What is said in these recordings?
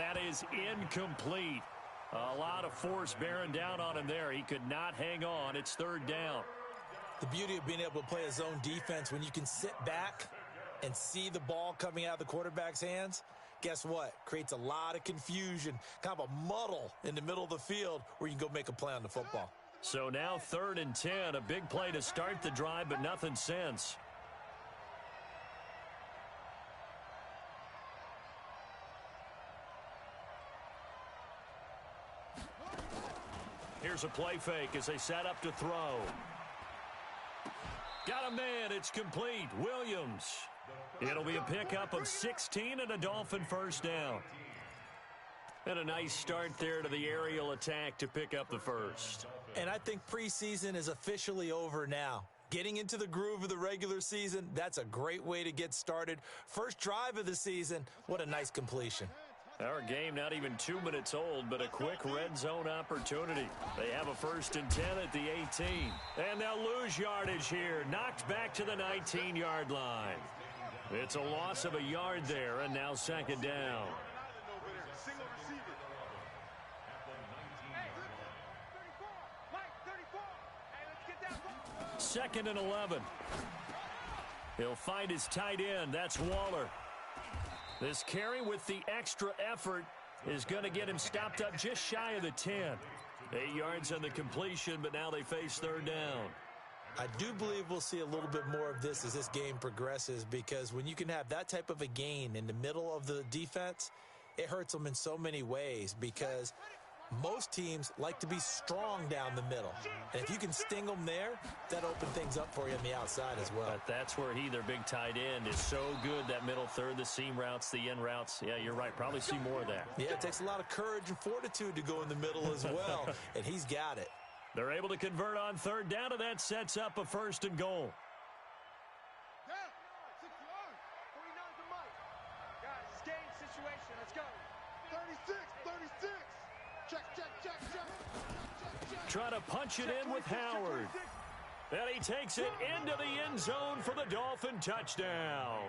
that is incomplete. A lot of force bearing down on him there. He could not hang on. It's third down. The beauty of being able to play a zone defense when you can sit back and see the ball coming out of the quarterback's hands, guess what? Creates a lot of confusion, kind of a muddle in the middle of the field where you can go make a play on the football. So now 3rd and 10, a big play to start the drive, but nothing since. Here's a play fake as they set up to throw. Got a man. It's complete. Williams. It'll be a pickup of 16 and a Dolphin first down. And a nice start there to the aerial attack to pick up the first. And I think preseason is officially over now. Getting into the groove of the regular season, that's a great way to get started. First drive of the season, what a nice completion. Our game not even 2 minutes old, but a quick red zone opportunity. They have a 1st and 10 at the 18. And they'll lose yardage here. Knocked back to the 19-yard line. It's a loss of a yard there, and now 2nd down. 2nd and 11. He'll find his tight end. That's Waller. This carry with the extra effort is going to get him stopped up just shy of the 10. 8 yards on the completion, but now they face 3rd down. I do believe we'll see a little bit more of this as this game progresses, because when you can have that type of a gain in the middle of the defense, it hurts them in so many ways, because most teams like to be strong down the middle. And if you can sting them there, that opens things up for you on the outside as well. But that's where their big tight end, is so good, that middle third, the seam routes, the end routes. Yeah, you're right. Probably see more of that. Yeah, it takes a lot of courage and fortitude to go in the middle as well, and he's got it. They're able to convert on 3rd down, and that sets up a 1st and goal. Trying to punch it in with Howard. And he takes it into the end zone for the Dolphin touchdown.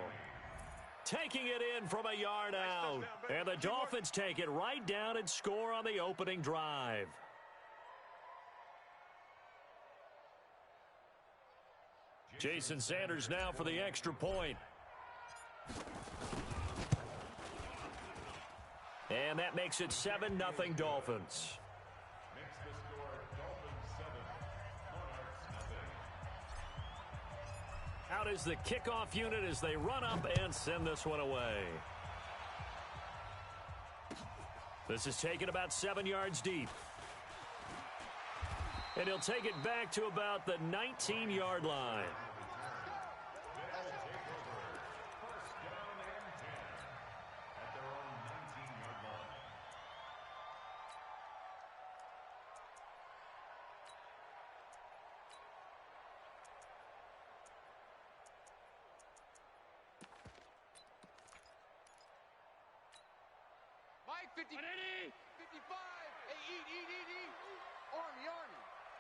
Taking it in from a yard out. And the Dolphins take it right down and score on the opening drive. Jason Sanders now for the extra point. And that makes it 7-0 Dolphins. Out is the kickoff unit as they run up and send this one away. This is taken about 7 yards deep. And he'll take it back to about the 19-yard line. Mike, 50, 55, hey, eat.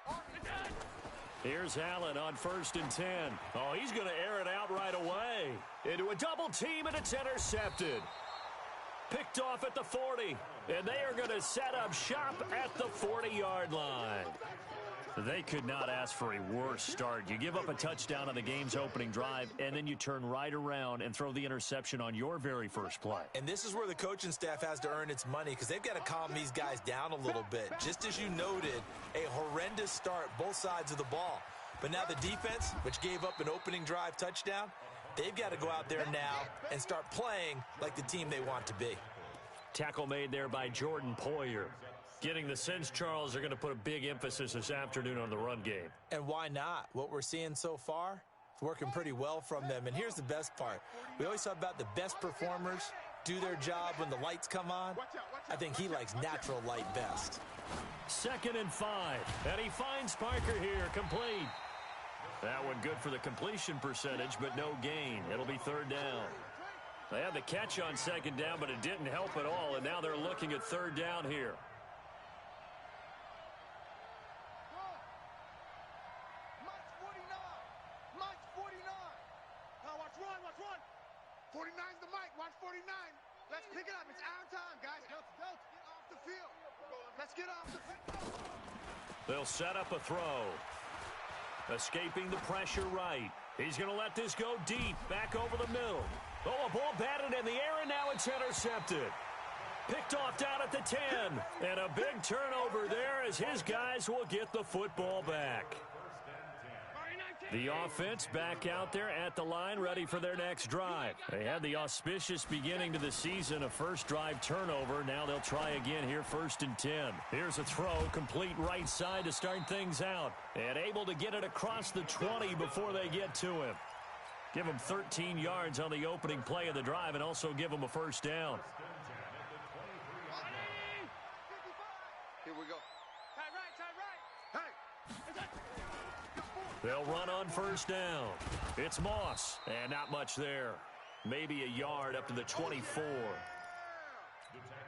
Army. Here's Allen on 1st and 10. Oh, he's going to air it out right away. Into a double team, and it's intercepted. Picked off at the 40, and they are going to set up shop at the 40-yard line. They could not ask for a worse start. You give up a touchdown on the game's opening drive, and then you turn right around and throw the interception on your very first play. And this is where the coaching staff has to earn its money, because they've got to calm these guys down a little bit. Just as you noted, a horrendous start, both sides of the ball. But now the defense, which gave up an opening drive touchdown, they've got to go out there now and start playing like the team they want to be. Tackle made there by Jordan Poyer. Getting the sense, Charles, they're going to put a big emphasis this afternoon on the run game. And why not? What we're seeing so far, it's working pretty well from them. And here's the best part. We always talk about the best performers do their job when the lights come on. I think he likes natural light best. 2nd and 5. And he finds Parker here, complete. That one good for the completion percentage, but no gain. It'll be 3rd down. They had the catch on 2nd down, but it didn't help at all. And now they're looking at 3rd down here. Let's get off the... They'll set up a throw. Escaping the pressure right. He's going to let this go deep, back over the middle. Oh, a ball batted in the air, and now it's intercepted. Picked off down at the 10. And a big turnover there as his guys will get the football back. The offense back out there at the line, ready for their next drive. They had the auspicious beginning to the season, a first drive turnover. Now they'll try again here, 1st and 10. Here's a throw, complete right side to start things out. And able to get it across the 20 before they get to him. Give him 13 yards on the opening play of the drive and also give him a first down. Here we go. Hey! They'll run on first down. It's Moss, and not much there. Maybe a yard up to the 24.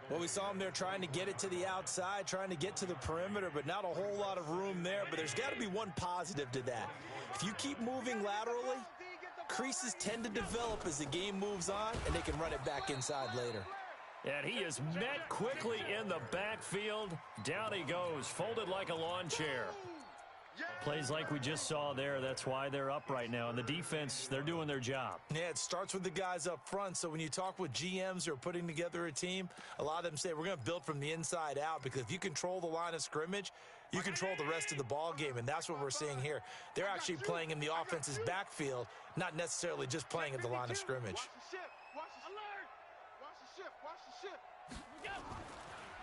Well, we saw him there trying to get it to the outside, trying to get to the perimeter, but not a whole lot of room there. But there's got to be one positive to that. If you keep moving laterally, creases tend to develop as the game moves on, and they can run it back inside later. And he is met quickly in the backfield. Down he goes, folded like a lawn chair. Plays like we just saw there. That's why they're up right now. And the defense, they're doing their job. Yeah, it starts with the guys up front. So when you talk with GMs who are putting together a team, a lot of them say we're going to build from the inside out, because if you control the line of scrimmage, you control the rest of the ball game, and that's what we're seeing here. They're actually playing in the offense's backfield, not necessarily just playing at the line of scrimmage.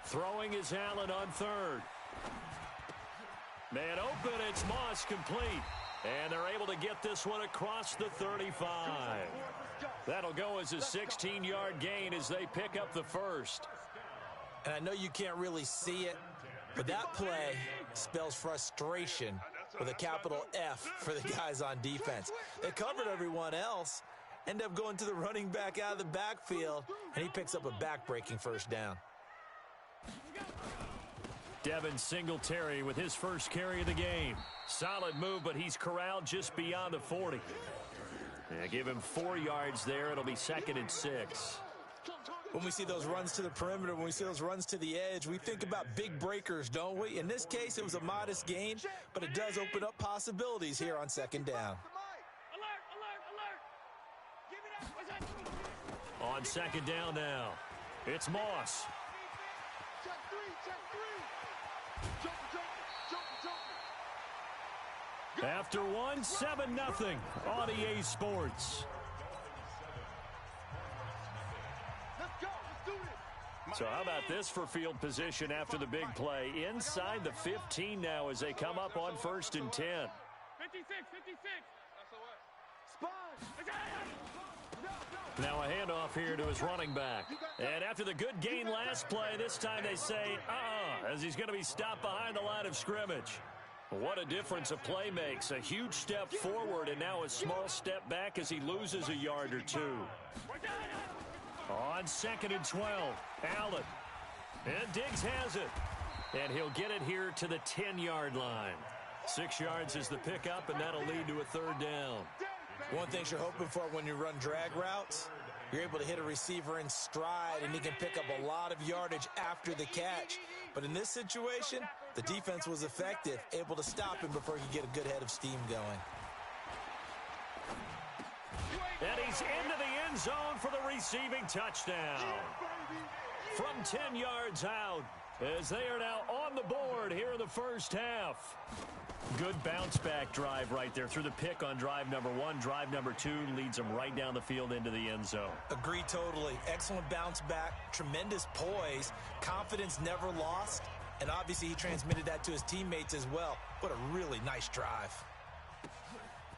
Throwing is Allen on third. Man open, it's Moss, complete. And they're able to get this one across the 35. That'll go as a 16-yard gain as they pick up the first. And I know you can't really see it, but that play spells frustration with a capital F for the guys on defense. They covered everyone else, end up going to the running back out of the backfield, and he picks up a back-breaking first down. Devin Singletary with his first carry of the game. Solid move, but he's corralled just beyond the 40. Yeah, give him 4 yards there. It'll be 2nd and 6. When we see those runs to the perimeter, when we see those runs to the edge, we think about big breakers, don't we? In this case, it was a modest gain, but it does open up possibilities here on 2nd down. On 2nd down now, it's Moss. After one, 7-0 on EA Sports. So how about this for field position after the big play? Inside the 15 now as they come up on 1st and 10. 56. Now a handoff here to his running back. And after the good gain last play, this time they say, as he's going to be stopped behind the line of scrimmage. What a difference a play makes. A huge step forward and now a small step back as he loses a yard or two. On 2nd and 12, Allen. And Diggs has it. And he'll get it here to the 10-yard line. 6 yards is the pickup, and that'll lead to a 3rd down. One thing you're hoping for when you run drag routes, you're able to hit a receiver in stride, and he can pick up a lot of yardage after the catch. But in this situation, the defense was effective, able to stop him before he could get a good head of steam going. And he's into the end zone for the receiving touchdown. From 10 yards out, as they are now on the board here in the first half. Good bounce-back drive right there through the pick on drive number 1. Drive number 2 leads them right down the field into the end zone. Agree totally. Excellent bounce back, tremendous poise, confidence never lost, and obviously he transmitted that to his teammates as well. What a really nice drive.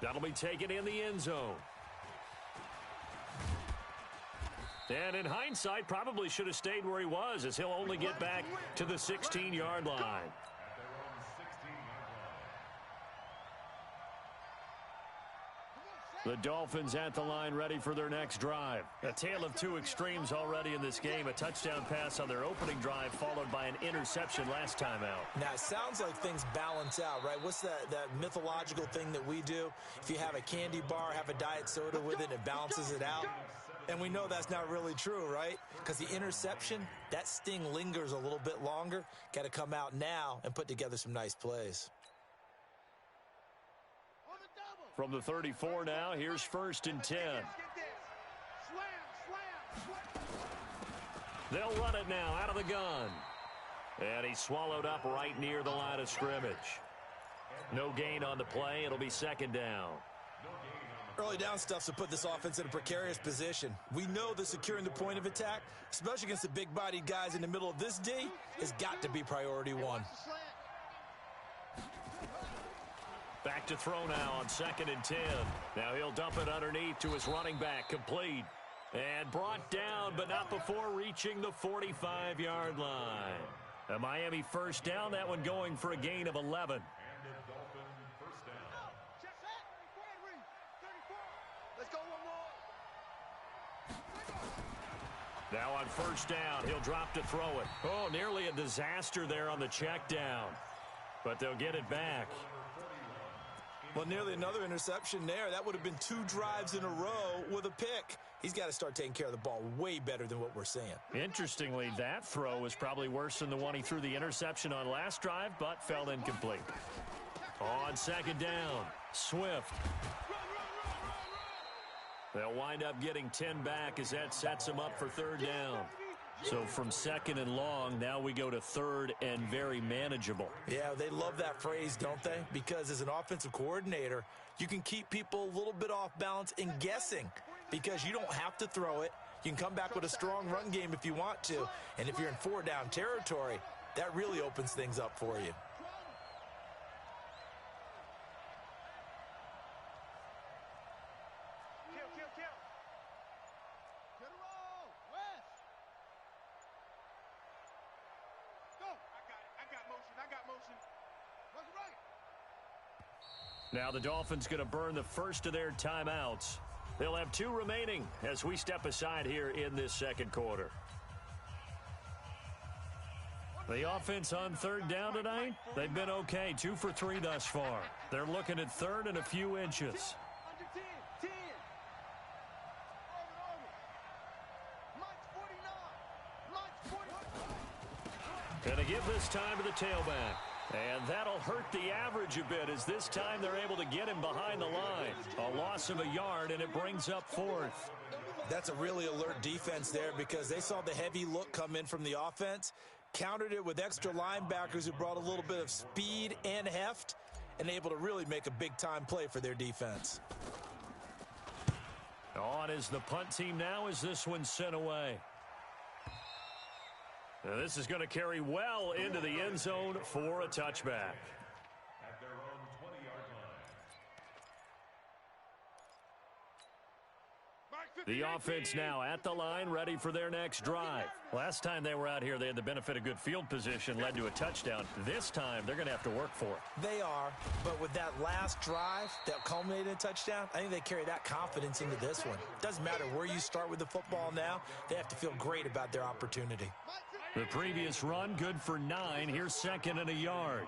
That'll be taken in the end zone. And in hindsight, probably should have stayed where he was, as he'll only get back to the 16-yard line. The Dolphins at the line, ready for their next drive. A tale of two extremes already in this game. A touchdown pass on their opening drive, followed by an interception last time out. Now, it sounds like things balance out, right? What's that mythological thing that we do? If you have a candy bar, have a diet soda with it, it balances it out. And we know that's not really true, right? Because the interception, that sting lingers a little bit longer. Got to come out now and put together some nice plays. From the 34 now, here's 1st and 10. They'll run it now out of the gun. And he's swallowed up right near the line of scrimmage. No gain on the play. It'll be 2nd down. Early down stuff to put this offense in a precarious position. We know that securing the point of attack, especially against the big-bodied guys in the middle of this D, has got to be priority one. Back to throw now on 2nd and 10. Now he'll dump it underneath to his running back, complete. And brought down, but not before reaching the 45-yard line. A Miami 1st down, that one going for a gain of 11. Now on 1st down, he'll drop to throw it. Oh, nearly a disaster there on the check down. But they'll get it back. Well, nearly another interception there. That would have been 2 drives in a row with a pick. He's got to start taking care of the ball way better than what we're seeing. Interestingly, that throw was probably worse than the one he threw the interception on last drive, but fell incomplete. On 2nd down, Swift. They'll wind up getting 10 back as that sets them up for 3rd down. So from 2nd and long, now we go to 3rd and very manageable. Yeah, they love that phrase, don't they? Because as an offensive coordinator, you can keep people a little bit off balance and guessing because you don't have to throw it. You can come back with a strong run game if you want to. And if you're in 4-down territory, that really opens things up for you. Now the Dolphins going to burn the first of their timeouts. They'll have 2 remaining as we step aside here in this 2nd quarter. The offense on 3rd down tonight, they've been okay. 2 for 3 thus far. They're looking at 3rd and a few inches. Going to give this time to the tailback. And that'll hurt the average a bit as this time they're able to get him behind the line. A loss of a yard, and it brings up 4th. That's a really alert defense there because they saw the heavy look come in from the offense, countered it with extra linebackers who brought a little bit of speed and heft, and able to really make a big-time play for their defense. On is the punt team now as this one's sent away. Now this is going to carry well into the end zone for a touchback. At their own 20-yard line. The offense now at the line, ready for their next drive. Last time they were out here, they had the benefit of good field position, led to a touchdown. This time, they're going to have to work for it. They are, but with that last drive that culminated in a touchdown, I think they carry that confidence into this one. Doesn't matter where you start with the football now, they have to feel great about their opportunity. The previous run, good for 9. Here's 2nd and a yard.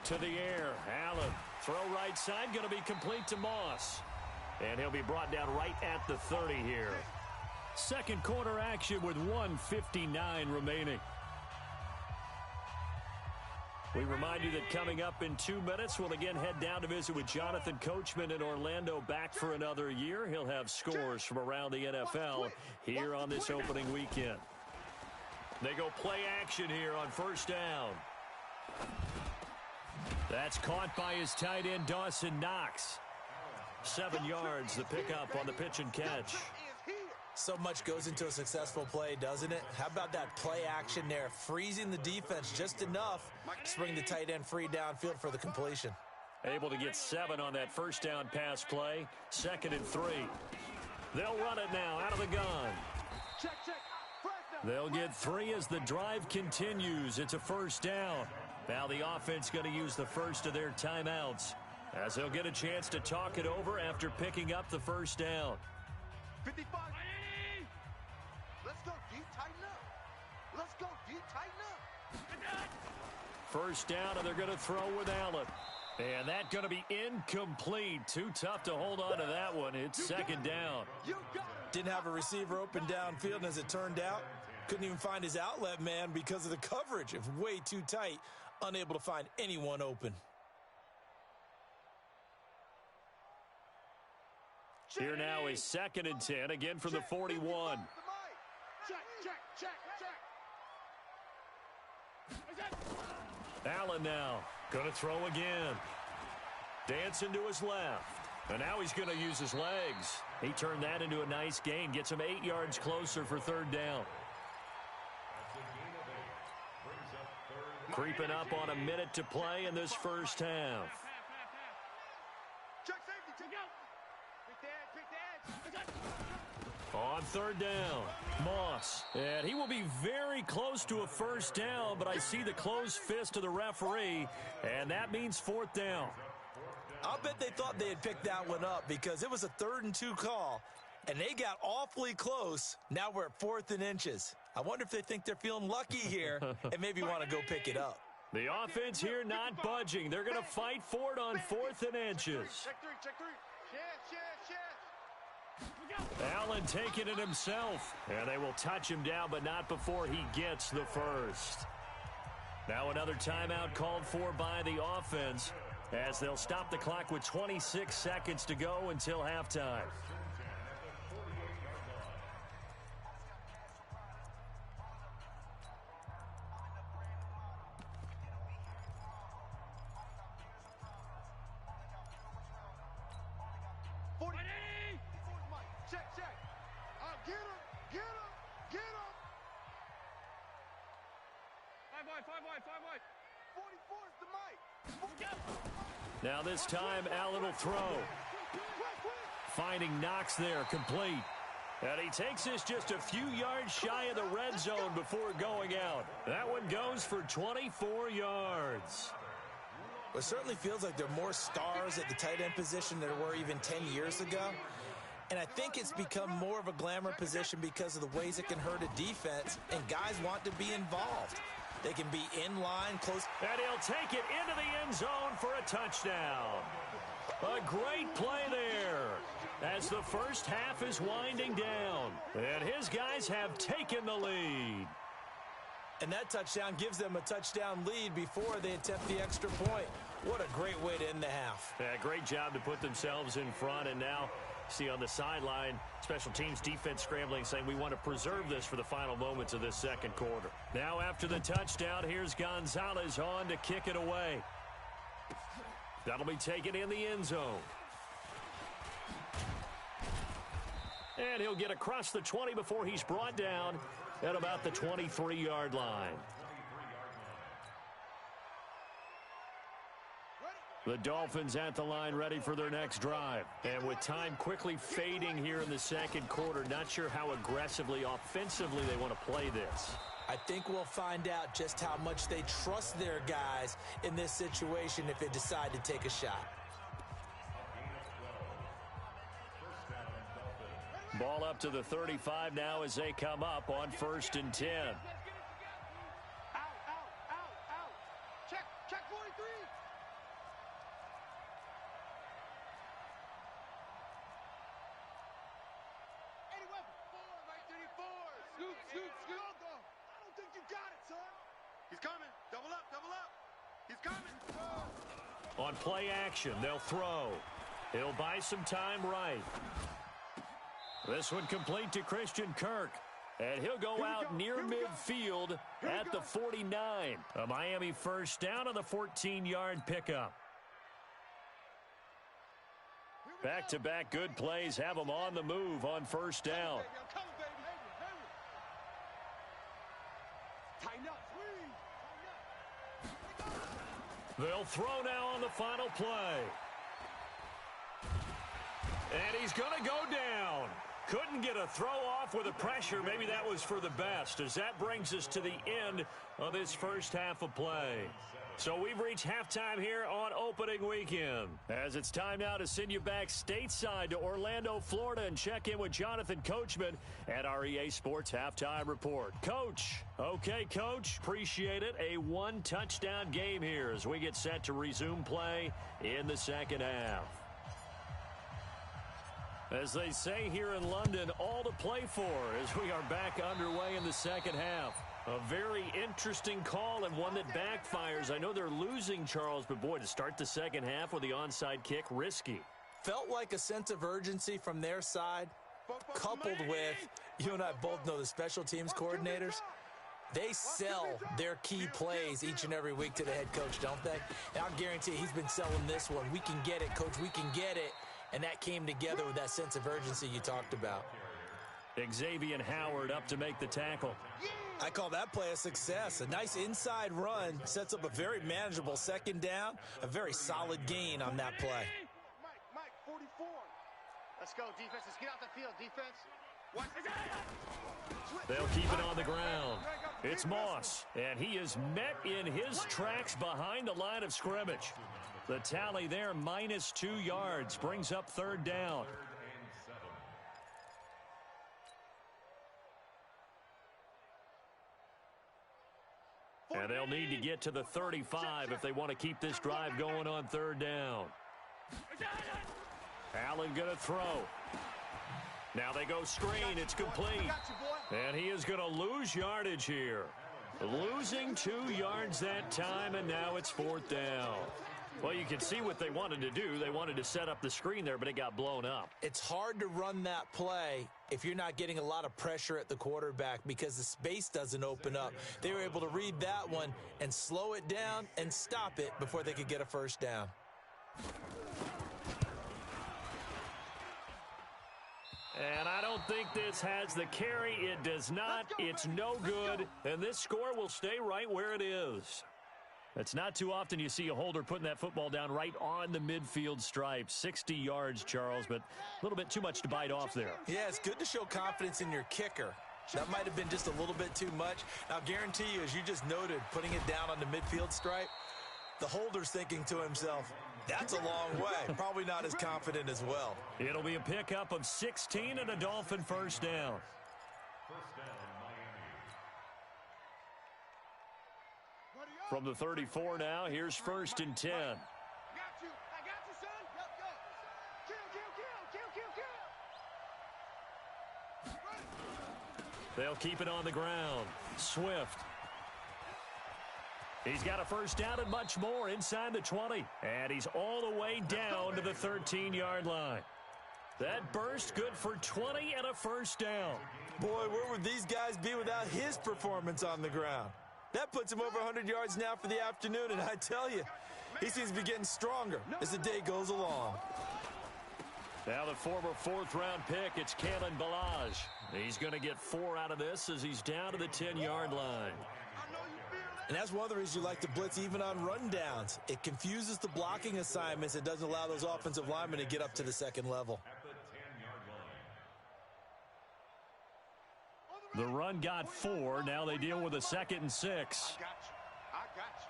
To the air, Allen. Throw right side, going to be complete to Moss. And he'll be brought down right at the 30 here. 2nd quarter action with 1:59 remaining. We remind you that coming up in 2 minutes, we'll again head down to visit with Jonathan Coachman in Orlando, back for another year. He'll have scores from around the NFL here on this opening weekend. They go play action here on 1st down. That's caught by his tight end, Dawson Knox. 7 yards, the pickup on the pitch and catch. So much goes into a successful play, doesn't it? How about that play action there, freezing the defense just enough to bring the tight end free downfield for the completion. Able to get 7 on that 1st down pass play. 2nd and 3. They'll run it now out of the gun. They'll get 3 as the drive continues. It's a 1st down. Now the offense going to use the first of their timeouts as they'll get a chance to talk it over after picking up the 1st down. 55. Let's go deep, tighten up. Let's go deep, tighten up. 1st down, and they're going to throw with Allen. And that going to be incomplete. Too tough to hold on to that one. It's second down. Didn't have a receiver open downfield, and as it turned out, couldn't even find his outlet man because of the coverage. It was way too tight, unable to find anyone open. Here now is second and 10, again from the 41. Allen now going to throw again. Dancing to his left. And now he's going to use his legs. He turned that into a nice gain. Gets him 8 yards closer for third down. Creeping up on a minute to play in this first half. On third down, Moss. And he will be very close to a first down, but I see the closed fist of the referee, and that means fourth down. I'll bet they thought they had picked that one up because it was a 3rd and 2 call, and they got awfully close. Now we're at 4th and inches. I wonder if they think they're feeling lucky here and maybe want to go pick it up. The offense here not budging. They're going to fight for it on 4th and inches. Allen taking it himself, and they will touch him down, but not before he gets the first. Now another timeout called for by the offense as they'll stop the clock with 26 seconds to go until halftime. Now this time, Allen will throw. Finding Knox there, complete. And he takes this just a few yards shy of the red zone before going out. That one goes for 24 yards. It certainly feels like there are more stars at the tight end position than there were even 10 years ago. And I think it's become more of a glamour position because of the ways it can hurt a defense, and guys want to be involved. They can be in line, close. And he'll take it into the end zone for a touchdown. A great play there as the first half is winding down. And his guys have taken the lead. And that touchdown gives them a touchdown lead before they attempt the extra point. What a great way to end the half. Yeah, great job to put themselves in front, and now see on the sideline, special teams defense scrambling, saying we want to preserve this for the final moments of this second quarter. Now after the touchdown, here's Gonzalez on to kick it away. That'll be taken in the end zone. And he'll get across the 20 before he's brought down at about the 23-yard line. The Dolphins at the line ready for their next drive. And with time quickly fading here in the second quarter, not sure how aggressively, offensively they want to play this. I think we'll find out just how much they trust their guys in this situation if they decide to take a shot. Ball up to the 35 now as they come up on 1st and 10. On play action, they'll throw. He'll buy some time right. This one complete to Christian Kirk. And he'll go out near midfield at the 49. A Miami first down on the 14-yard pickup. Back-to-back good plays have them on the move on first down. They'll throw now on the final play. And he's going to go down. Couldn't get a throw off with the pressure. Maybe that was for the best, as that brings us to the end of this first half of play. So we've reached halftime here on opening weekend. As it's time now to send you back stateside to Orlando, Florida, and check in with Jonathan Coachman at our EA Sports Halftime Report. Coach. Okay, Coach. Appreciate it. A one-touchdown game here as we get set to resume play in the second half. As they say here in London, all to play for as we are back underway in the second half. A very interesting call and one that backfires. I know they're losing, Charles, but boy, to start the second half with the onside kick, risky. Felt like a sense of urgency from their side, coupled with, you and I both know the special teams coordinators. They sell their key plays each and every week to the head coach, don't they? And I'll guarantee you, he's been selling this one. We can get it, Coach, we can get it. And that came together with that sense of urgency you talked about. Xavier Howard up to make the tackle. I call that play a success. A nice inside run sets up a very manageable second down, a very solid gain on that play. Mike, 44. Let's go, defense. Let's get out the field, defense. They'll keep it on the ground. It's Moss, and he is met in his tracks behind the line of scrimmage. The tally there, -2 yards, brings up third down. And they'll need to get to the 35 if they want to keep this drive going on third down. Allen going to throw. Now they go screen. It's complete. And he is going to lose yardage here. Losing 2 yards that time, and now it's fourth down. Well, you can see what they wanted to do. They wanted to set up the screen there, but it got blown up. It's hard to run that play if you're not getting a lot of pressure at the quarterback because the space doesn't open up. They were able to read that one and slow it down and stop it before they could get a first down. And I don't think this has the carry. It does not. It's no good. And this score will stay right where it is. It's not too often you see a holder putting that football down right on the midfield stripe. 60 yards, Charles, but a little bit too much to bite off there. Yeah, it's good to show confidence in your kicker. That might have been just a little bit too much. I'll guarantee you, as you just noted, putting it down on the midfield stripe, the holder's thinking to himself, that's a long way. Probably not as confident as well. It'll be a pickup of 16 and a Dolphin first down. From the 34 now, here's 1st and 10. I got you, son. Go. Kill. They'll keep it on the ground. Swift. He's got a first down and much more inside the 20. And he's all the way down to the 13-yard line. That burst good for 20 and a first down. Boy, where would these guys be without his performance on the ground? That puts him over 100 yards now for the afternoon, and I tell you, he seems to be getting stronger as the day goes along. Now the former 4th-round pick, it's Kalen Balaj. He's going to get 4 out of this as he's down to the 10-yard line. And that's one of the reasons you like to blitz even on rundowns. It confuses the blocking assignments. It doesn't allow those offensive linemen to get up to the second level. The run got 4. Now they deal with a 2nd and 6. I got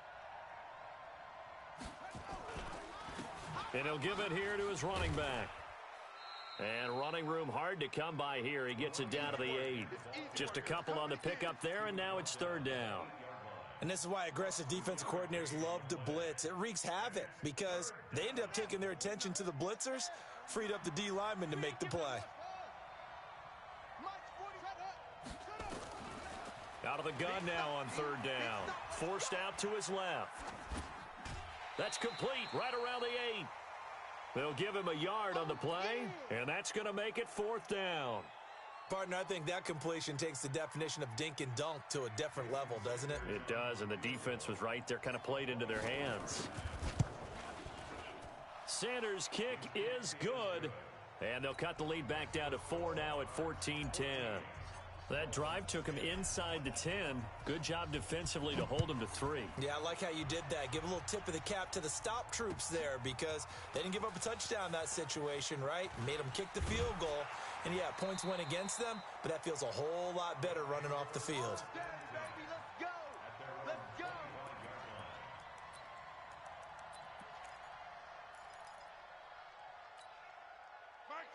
you. And he'll give it here to his running back. And running room hard to come by here. He gets it down to the 8. Just a couple on the pickup there, and now it's third down. And this is why aggressive defensive coordinators love to blitz. It wreaks havoc because they end up taking their attention to the blitzers, freed up the D lineman to make the play. Out of the gun now on third down. Forced out to his left. That's complete right around the 8. They'll give him a yard on the play, and that's going to make it fourth down. Partner, I think that completion takes the definition of dink and dunk to a different level, doesn't it? It does, and the defense was right there, kind of played into their hands. Sanders' kick is good, and they'll cut the lead back down to 4 now at 14-10. That drive took him inside the 10. Good job defensively to hold him to 3. Yeah, I like how you did that. Give a little tip of the cap to the stop troops there because they didn't give up a touchdown in that situation, right? Made them kick the field goal. And, yeah, points went against them, but that feels a whole lot better running off the field.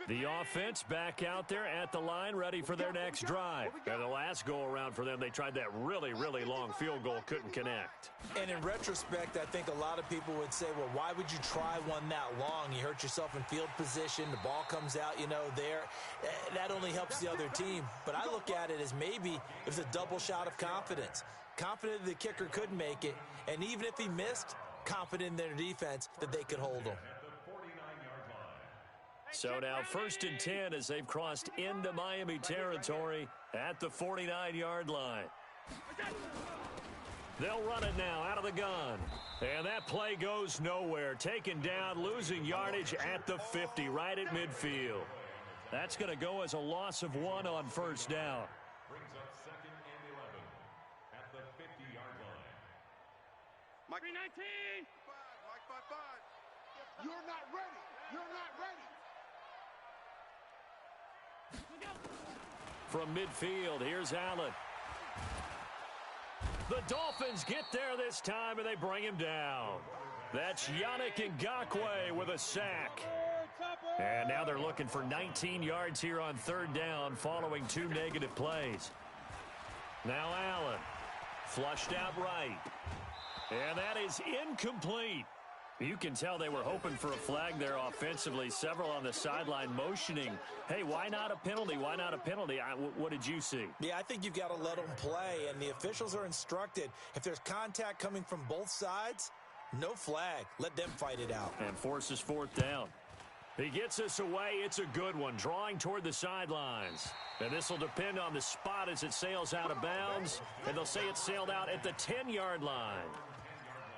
The offense back out there at the line, ready for their next drive. And the last go-around for them, they tried that really, really long field goal, couldn't connect. And in retrospect, I think a lot of people would say, well, why would you try one that long? You hurt yourself in field position. The ball comes out, there. That only helps the other team. But I look at it as maybe it was a double shot of confidence. Confident the kicker could make it. And even if he missed, confident in their defense that they could hold him. So now 1st and 10 as they've crossed into Miami territory at the 49-yard line. They'll run it now out of the gun. And that play goes nowhere. Taken down, losing yardage at the 50, right at midfield. That's going to go as a loss of 1 on 1st down. Brings up 2nd and 11 at the 50-yard line. Mike 319. Mike 5-5. You're not ready. You're not ready. From midfield, here's Allen. The Dolphins get there this time, and they bring him down. That's Yannick Ngakoue with a sack. And now they're looking for 19 yards here on 3rd down following 2 negative plays. Now Allen, flushed out right. And that is incomplete. You can tell they were hoping for a flag there offensively. Several on the sideline motioning, hey, why not a penalty? Why not a penalty? What did you see? Yeah, I think you've got to let them play, and the officials are instructed. If there's contact coming from both sides, no flag. Let them fight it out. And forces 4th down. He gets us away. It's a good one, drawing toward the sidelines. And this will depend on the spot as it sails out of bounds. And they'll say it sailed out at the 10-yard line.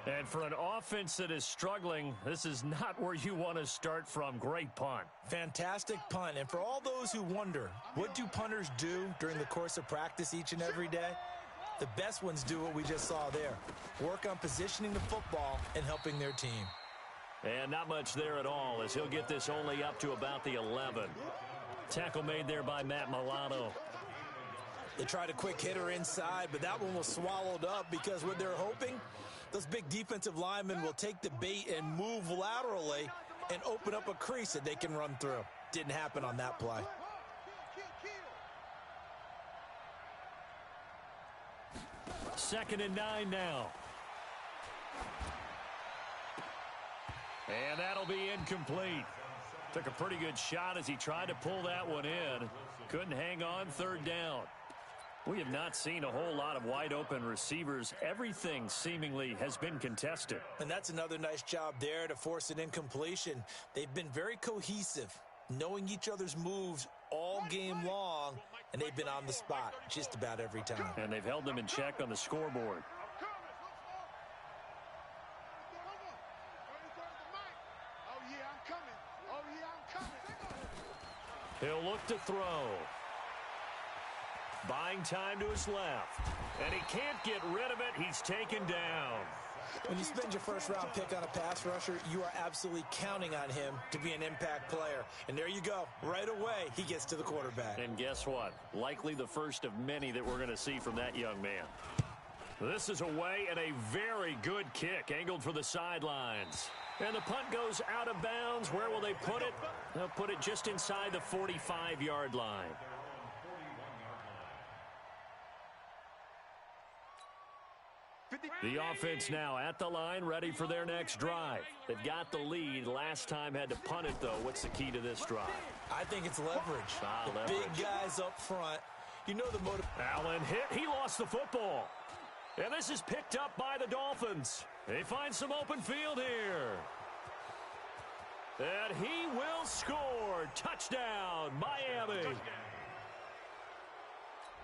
And for an offense that is struggling, this is not where you want to start from. Great punt. Fantastic punt. And for all those who wonder, what do punters do during the course of practice each and every day? The best ones do what we just saw there. Work on positioning the football and helping their team. And not much there at all as he'll get this only up to about the 11. Tackle made there by Matt Milano. They tried a quick hitter inside, but that one was swallowed up because what they're hoping, those big defensive linemen will take the bait and move laterally and open up a crease that they can run through. Didn't happen on that play. 2nd and 9 now. And that'll be incomplete. Took a pretty good shot as he tried to pull that one in. Couldn't hang on 3rd down. We have not seen a whole lot of wide-open receivers. Everything seemingly has been contested. And that's another nice job there to force an incompletion. They've been very cohesive, knowing each other's moves all game long, and they've been on the spot just about every time. And they've held them in check on the scoreboard. He'll look to throw. Buying time to his left. And he can't get rid of it. He's taken down. When you spend your first-round pick on a pass rusher, you are absolutely counting on him to be an impact player. And there you go. Right away, he gets to the quarterback. And guess what? Likely the first of many that we're going to see from that young man. This is away and a very good kick, angled for the sidelines. And the punt goes out of bounds. Where will they put it? They'll put it just inside the 45-yard line. The offense now at the line, ready for their next drive. They've got the lead. Last time had to punt it, though. What's the key to this drive? I think it's leverage. The big guys up front. You know the motive. Allen hit. He lost the football. And this is picked up by the Dolphins. They find some open field here. And he will score. Touchdown, Miami.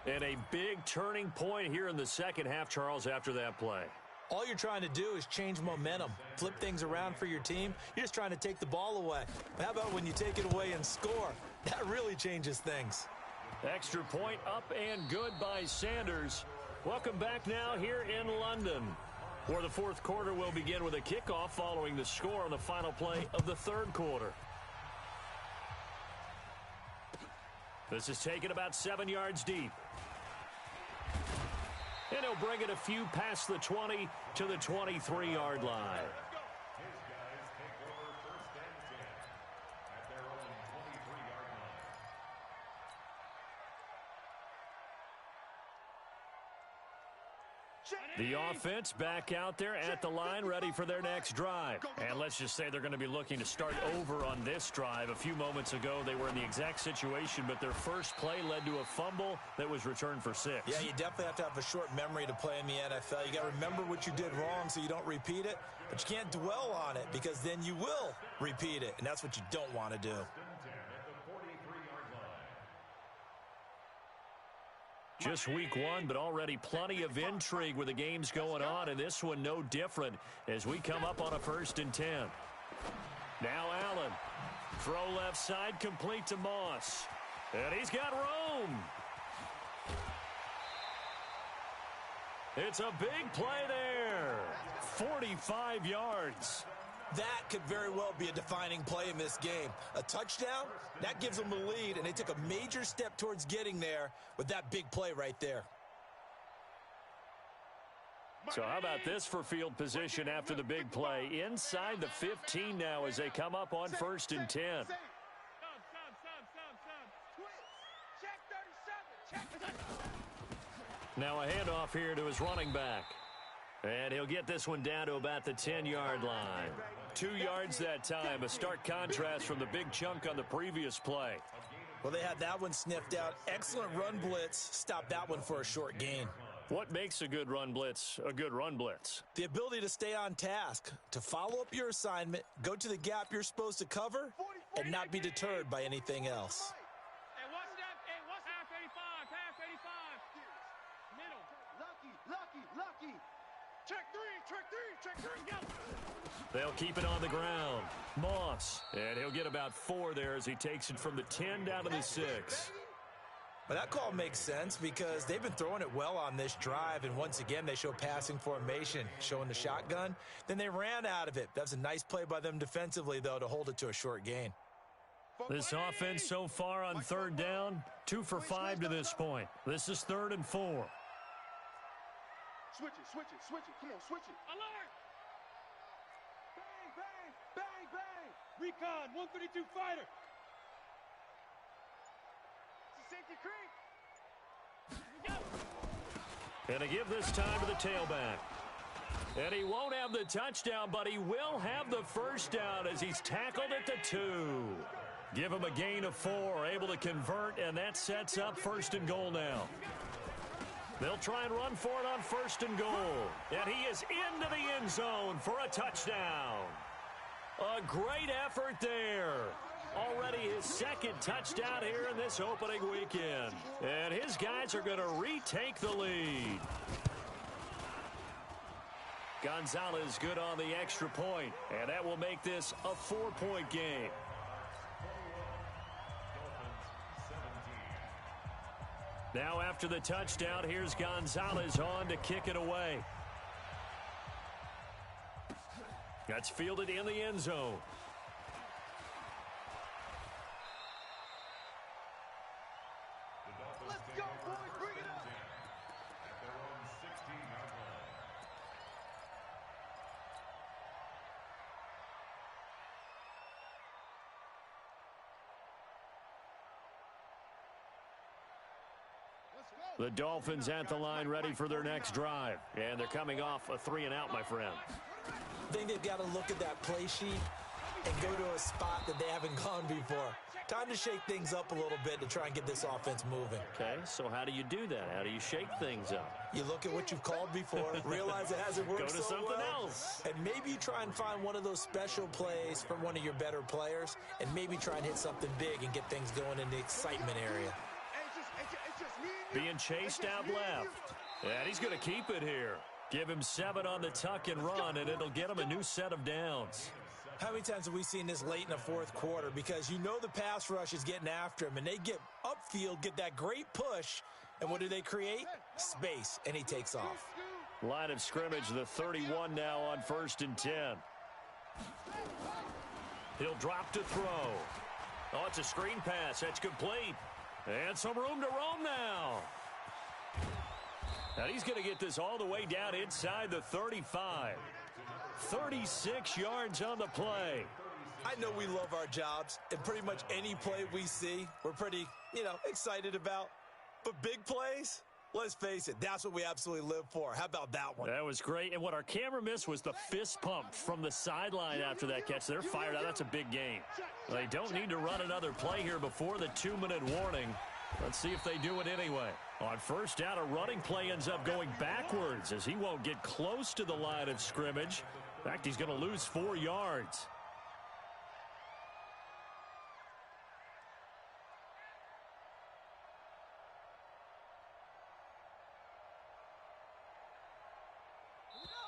And a big turning point here in the second half, Charles, after that play. All you're trying to do is change momentum, flip things around for your team. You're just trying to take the ball away. How about when you take it away and score? That really changes things. Extra point up and good by Sanders. Welcome back now here in London, where the fourth quarter will begin with a kickoff following the score on the final play of the third quarter. This is taken about 7 yards deep. And he'll bring it a few past the 20 to the 23-yard line. The offense back out there at the line, ready for their next drive. And let's just say they're going to be looking to start over on this drive. A few moments ago, they were in the exact situation, but their first play led to a fumble that was returned for 6. Yeah, you definitely have to have a short memory to play in the NFL. You got to remember what you did wrong so you don't repeat it, but you can't dwell on it because then you will repeat it, and that's what you don't want to do. Just week 1, but already plenty of intrigue with the games going on, and this one no different as we come up on a 1st and 10. Now Allen. Throw left side, complete to Moss. And he's got room. It's a big play there. 45 yards. That could very well be a defining play in this game. A touchdown, that gives them the lead, and they took a major step towards getting there with that big play right there. So how about this for field position after the big play? Inside the 15 now as they come up on 1st and 10. Now a handoff here to his running back. And he'll get this one down to about the 10-yard line. 2 yards that time, a stark contrast from the big chunk on the previous play. Well, they had that one sniffed out. Excellent run blitz. Stopped that one for a short gain. What makes a good run blitz a good run blitz? The ability to stay on task, to follow up your assignment, go to the gap you're supposed to cover, and not be deterred by anything else. Hey, what's that? Hey, what's half 85? Half 85. Middle. Lucky. Check three, go. They'll keep it on the ground. Moss, and he'll get about 4 there as he takes it from the 10 down to the 6. But that call makes sense because they've been throwing it well on this drive, and once again, they show passing formation, showing the shotgun. Then they ran out of it. That's a nice play by them defensively, though, to hold it to a short gain. This offense so far on 3rd down, 2 for 5 to this point. This is 3rd and 4. Switch it. Come on, switch it. Alert! Bang. Recon, 132 fighter. Safety creep. And to give this time to the tailback. And he won't have the touchdown, but he will have the first down as he's tackled at the 2. Give him a gain of 4, able to convert, and that sets up 1st and goal now. They'll try and run for it on 1st and goal. And he is into the end zone for a touchdown. A great effort there. Already his 2nd touchdown here in this opening weekend. And his guys are going to retake the lead. Gonzalez good on the extra point, and that will make this a 4-point game. Now after the touchdown, here's Gonzalez on to kick it away. That's fielded in the end zone. Let's go, boys. Bring it up. At their own 16-yard line. The Dolphins at the line ready for their next drive. And they're coming off a 3-and-out, my friend. I think they've got to look at that play sheet and go to a spot that they haven't gone before. Time to shake things up a little bit to try and get this offense moving. Okay, so how do you do that? How do you shake things up? You look at what you've called before, realize it hasn't worked Go to so something well, else. and maybe you try and find one of those special plays from one of your better players, and maybe try and hit something big and get things going in the excitement area. It's just me and you. Being chased out left. And he's going to keep it here. Give him 7 on the tuck and run, and it'll get him a new set of downs. How many times have we seen this late in the 4th quarter? Because you know the pass rush is getting after him, and they get upfield, get that great push, and what do they create? Space, and he takes off. Line of scrimmage, the 31 now on 1st and 10. He'll drop to throw. Oh, it's a screen pass. That's complete. And some room to roam now. And he's going to get this all the way down inside the 35. 36 yards on the play. I know we love our jobs, and pretty much any play we see, we're pretty, excited about. But big plays, Let's face it, that's what we absolutely live for. How about that one? That was great. And what our camera missed was the fist pump from the sideline after that catch. They're fired out. That's a big gain. They don't need to run another play here before the 2-minute warning. Let's see if they do it anyway. On first down, a running play ends up going backwards as he won't get close to the line of scrimmage. In fact, he's going to lose 4 yards.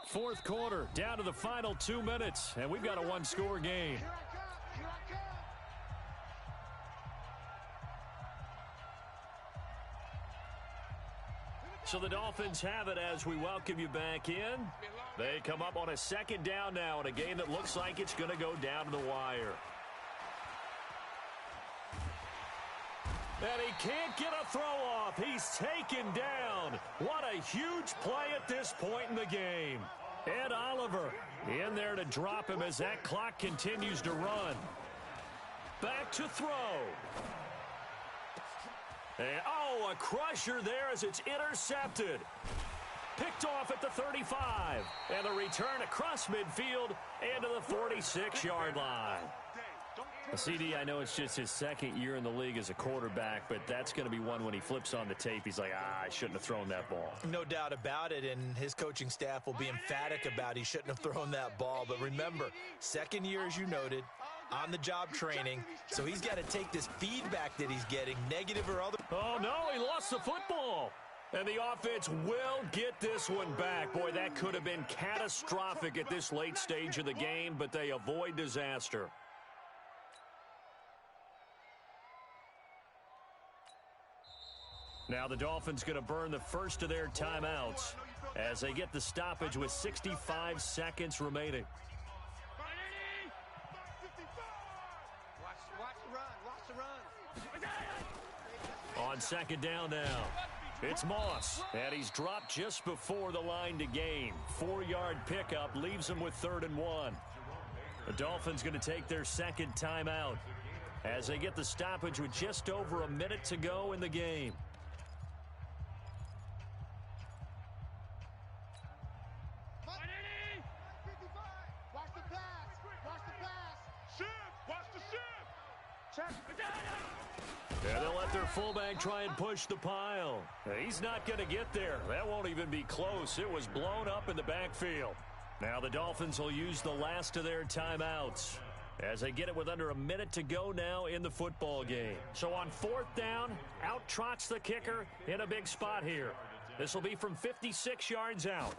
Fourth quarter, down to the final 2 minutes, and we've got a one-score game. So the Dolphins have it as we welcome you back in. They come up on a second down now in a game that looks like it's going to go down to the wire. And he can't get a throw off. He's taken down. What a huge play at this point in the game. Ed Oliver in there to drop him as that clock continues to run. Back to throw. And, oh, a crusher there as it's intercepted. Picked off at the 35. And the return across midfield and to the 46-yard line. CD, I know it's just his second year in the league as a quarterback, but that's going to be one when he flips on the tape. He's like, I shouldn't have thrown that ball. No doubt about it, and his coaching staff will be emphatic about he shouldn't have thrown that ball. But remember, second year, as you noted, on-the-job training, so he's got to take this feedback that he's getting, negative or other. Oh, no, he lost the football. And the offense will get this one back. Boy, that could have been catastrophic at this late stage of the game, but they avoid disaster. Now the Dolphins going to burn the first of their timeouts as they get the stoppage with 65 seconds remaining. On second down now, it's Moss, and he's dropped just before the line to gain. 4-yard pickup leaves him with 3rd and 1. The Dolphins going to take their second timeout as they get the stoppage with just over a minute to go in the game. And they'll let their fullback try and push the pile. He's not going to get there. That won't even be close. It was blown up in the backfield. Now the Dolphins will use the last of their timeouts as they get it with under a minute to go now in the football game. So on 4th down, out trots the kicker in a big spot here. This will be from 56 yards out.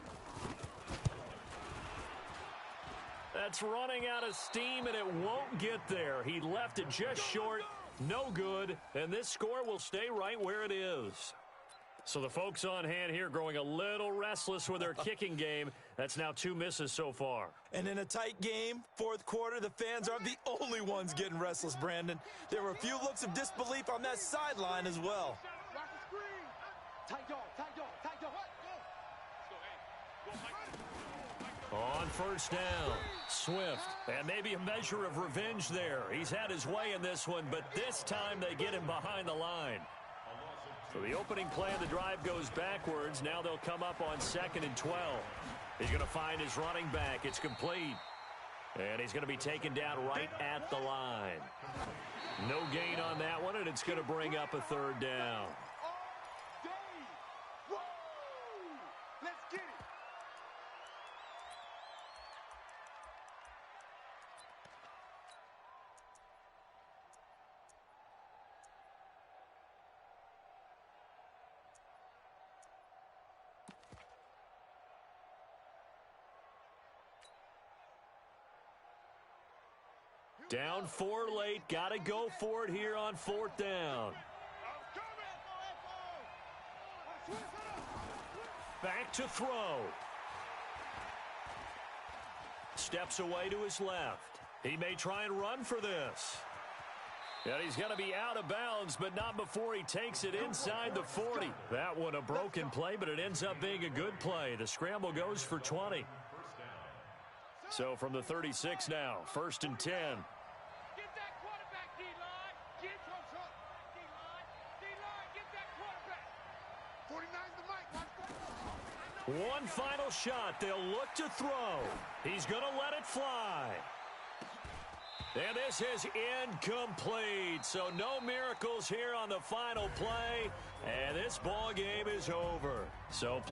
That's running out of steam, and it won't get there. He left it just short. No good, and this score will stay right where it is. So the folks on hand here growing a little restless with their kicking game. That's now 2 misses so far. And in a tight game, 4th quarter, the fans aren't the only ones getting restless, Brandon. There were a few looks of disbelief on that sideline as well. On first down, Swift, and maybe a measure of revenge there. He's had his way in this one, but this time they get him behind the line. So the opening play of the drive goes backwards. Now they'll come up on 2nd and 12. He's going to find his running back. It's complete. And he's going to be taken down right at the line. No gain on that one, and it's going to bring up a 3rd down. Let's get it. Down 4 late. Got to go for it here on 4th down. Back to throw. Steps away to his left. He may try and run for this. And he's going to be out of bounds, but not before he takes it inside the 40. That one a broken play, but it ends up being a good play. The scramble goes for 20. So from the 36 now, 1st and 10. Get that quarterback, D-line. D-line. D-line, get that quarterback. 49's the One final shot. They'll look to throw. He's going to let it fly. And this is incomplete. So no miracles here on the final play. And this ball game is over. So